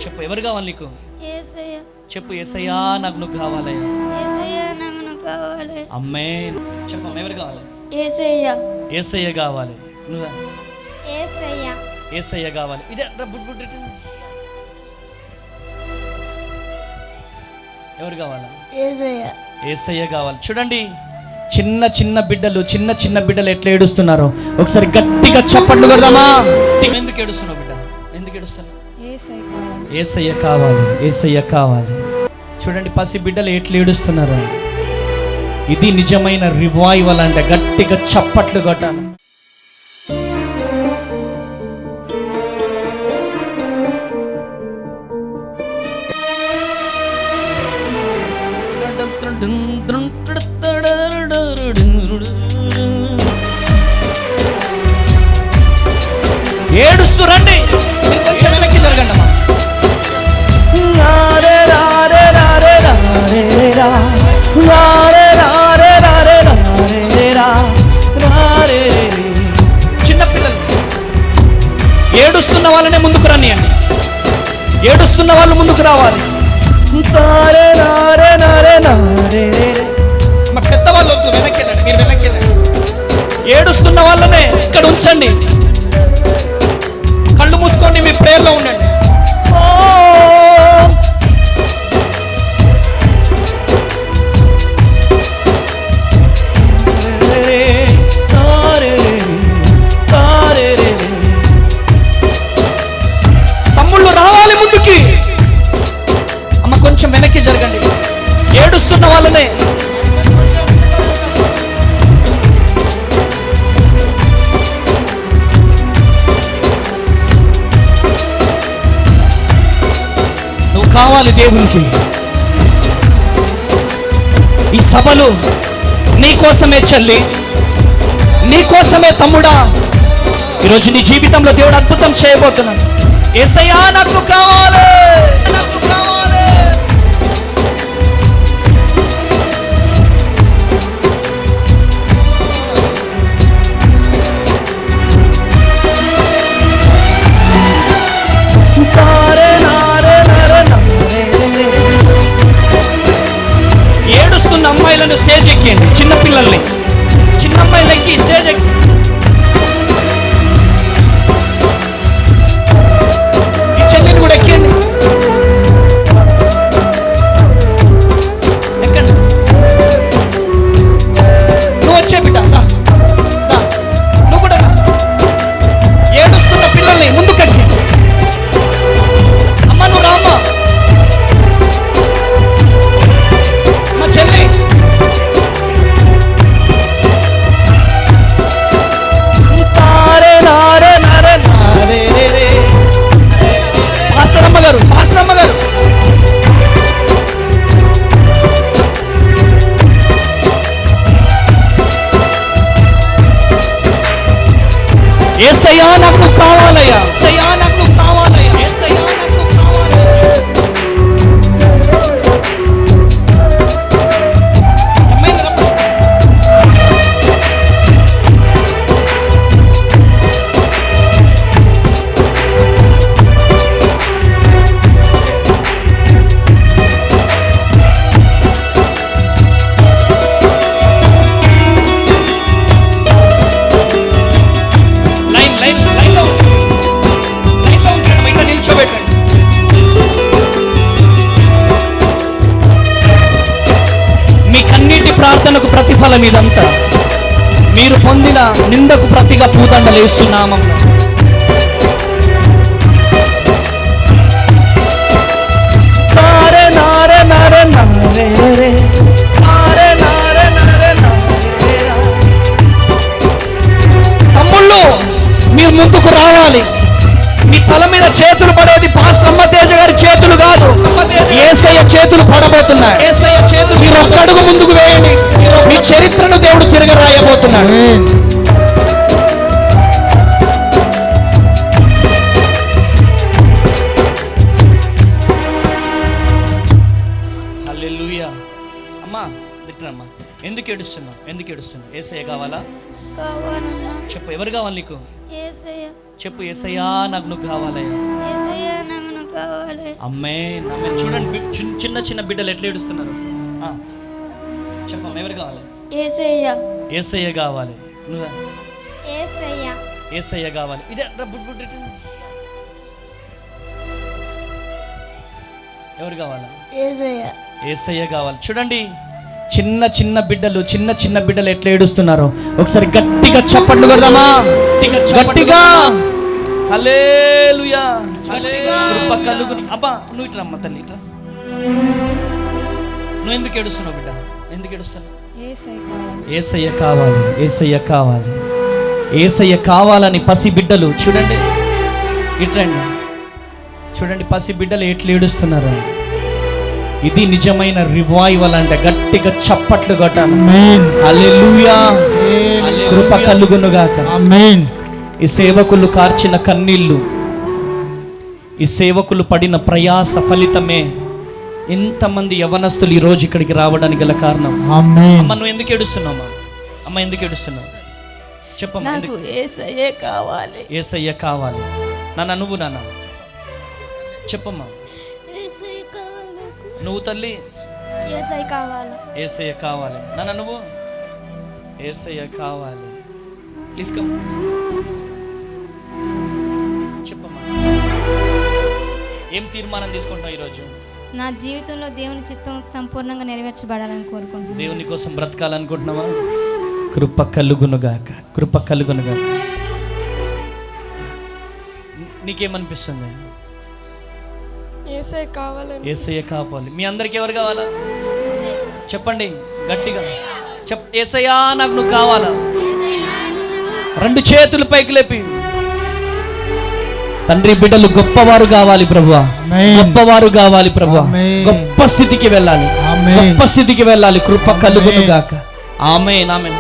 చెప్పు, ఎవరు కావాలి నీకు? యేసయ్య. చెప్పు, యేసయ్యా నాకు నువ్వు కావాలయ్యా. యేసయ్య నాకు నువ్వు కావాలి. ఆమేన్. చెప్పు, ఎవరు కావాలి? యేసయ్య. యేసయ్య కావాలి. నువ్వు యేసయ్య. యేసయ్య కావాలి. ఇదే ఎవరు కావాలా? యేసయ్య. యేసయ్య కావాలి. చూడండి, చిన్న చిన్న బిడ్డలు ఎట్లా ఏడుస్తున్నారో ఒకసారి గట్టిగా చప్పట్లు కొడదామా? ఎందుకు ఏడుస్తున్నావు బిడ్డ? ఎందుకు ఏడుస్తున్నావు? యేసయ్య కావాలి, యేసయ్య కావాలి. చూడండి, పసి బిడ్డలు ఎట్లా ఏడుస్తున్నారో. ఇది నిజమైన రివైవల్ అంటే. గట్టిగా చప్పట్లు కొట్టాలి. ఏడుస్తూ రండి. మీరు కొంచెం వెనక్కి జరగండి అమ్మా. చిన్నపిల్లలు ఏడుస్తున్న వాళ్ళనే ముందుకు రానియండి. ఏడుస్తున్న వాళ్ళు ముందుకు రావాలి. మా పెద్దవాళ్ళు వద్దు, వెనక్కి వెళ్ళండి. మీరు వెనక్కి వెళ్ళండి. ఏడుస్తున్న వాళ్ళనే ఇక్కడ ఉంచండి. కళ్ళు మూసుకోండి, మీ ప్రేయర్లో ఉండండి. తమ్ముళ్ళు రావాలి ముందుకి. అమ్మ కొంచెం వెనక్కి జరగండి. ఏడుస్తున్న వాళ్ళనే. కావాలి దేవునికి. ఈ సభలు నీ కోసమే చెల్లి, నీ కోసమే తమ్ముడా. ఈరోజు నీ జీవితంలో దేవుడు అద్భుతం చేయబోతున్నాడు. యేసయ్యా నాకు కావాలి, నాకు కావాలి. ఏడుస్తున్న అమ్మాయిలను స్టేజ్ ఎక్కింది. చిన్నపిల్లల్ని, చిన్న అమ్మాయిలకి స్టేజ్ ఎక్కి. ఈ చెల్లిని కూడా ఎక్కింది. ఎక్కండి. నువ్వు వచ్చే బిడ్డ, నువ్వు కూడా ఏడుస్తున్న పిల్లల్ని ముందుకు ఎక్కి. అమ్మ నువ్వు రామ్మా. మా చెల్లి పాస్టర్ అమ్మ గారు యేసయ్యా నాకు కావాలయ్యా, యేసయ్యా నాకు కావాలయ్యా, యేసయ్యా నాకు కావాలయ్యా. ప్రార్థనకు ప్రతిఫలం ఇదంతా. మీరు పొందిన నిందకు ప్రతిగా పూదండలు వేస్తున్నాము. తమ్ముళ్ళు మీరు ముందుకు రావాలి. మీ తల మీద చేతులు పడేది పాస్టర్ అమ్మ తేజ గారి చేతులు కాదు, యేసయ్య చేతులు పడబోతున్నాయి. యేసయ్య చేతులు. మీరు ఒక్క అడుగు ముందుకు వేయండి. మీ చరిత్రను దేవుడు తిరగరాయబోతున్నాడు. హల్లెలూయా. అమ్మా దిట్టనమ్మా, ఎందుకు ఏడుస్తున్నావు? ఎందుకు ఏడుస్తున్నావు? యేసయ్య కావాలా? చెప్పు, ఎవరు కావాలి నీకు? యేసయ్య. చెప్పు, యేసయ్యా నాకు నువ్వు కావాలయ్యా, యేసయ్య నాకు నువ్వు కావాలి. ఆమేన్ ఆమేన్. చూడండి చిన్న చిన్న బిడ్డలు ఎట్లా ఏడుస్తున్నారు. చెప్పమ్మా, ఎవరు కావాలి? యేసయ్య. యేసయ్య కావాలి. నువ్వు యేసయ్య. యేసయ్య కావాలి. ఇదే ఎవరు కావాలా? యేసయ్య. యేసయ్య కావాలి. చూడండి చిన్న చిన్న బిడ్డలు ఎట్లా ఏడుస్తున్నారో ఒకసారి గట్టిగా చప్పట్లు కొడదామా? గట్టిగా హల్లెలూయా. కృప కలుగును. అబ్బా నువ్వు ఇట్లా అమ్మ తల్లి ఇట్లా. నువ్వు ఎందుకు ఏడుస్తున్నావు బిడ్డ? ఎందుకు ఏడుస్తున్నావు? యేసయ్య కావాలి. యేసయ్య కావాలి. యేసయ్య కావాలని పసి బిడ్డలు చూడండి ఇట్లండి. చూడండి పసి బిడ్డలు ఎట్లా ఏడుస్తున్నారు. ఇది నిజమైన రివైవల్ అంటే గట్టిగా చప్పట్లు కొట్టాలి. హల్లెలూయా. కృప కలుగును గాక. ఆమేన్. ఈ సేవకులు కార్చిన కన్నీళ్లు, ఈ సేవకులు పడిన ప్రయాస ఫలితమే ఇంతమంది యవనస్తులు ఈ రోజు ఇక్కడికి రావడానికి గల కారణం. ఆమేన్. అమ్మ నువ్వు ఎందుకు ఏడుస్తున్నావు? అమ్మ ఎందుకు ఏడుస్తున్నావు? చెప్పమ్మా. నాకు యేసయ్య కావాలి. యేసయ్య కావాలి. నాన్న నువ్వు నాన్న చెప్పమ్మా. యేసయ్య కావాలి. నువ్వు తల్లి యేసయ్య కావాలి. యేసయ్య కావాలి. నాన్న నువ్వు యేసయ్య కావాలి. Please come. చెప్పమ్మా. ఏం తీర్మానం తీసుకుంటావు ఈరోజు? నా జీవితంలో దేవుని చిత్తం సంపూర్ణంగా నెరవేర్చబడాలని కోరుకుంటున్నాను. దేవుని కోసం బ్రతకాలనుకుంటున్నావా? కృప కలుగునుగాక. కృప కలుగునుగాక. నీకేమనిపిస్తుంది? యేసయ్య కావాలి. యేసయ్య కావాలి. మీ అందరికి ఎవరు కావాలా? చెప్పండి గట్టిగా. యేసయ్యా నాకు నువ్వు కావాలా? రెండు చేతులు పైకి లేపి. తండ్రి బిడ్డలు గొప్పవారు కావాలి ప్రభువా. గొప్పవారు కావాలి ప్రభువా. గొప్ప స్థితికి వెళ్ళాలి. గొప్ప స్థితికి వెళ్ళాలి. కృప కలుగునుగాక. ఆమేన్ ఆమేన్.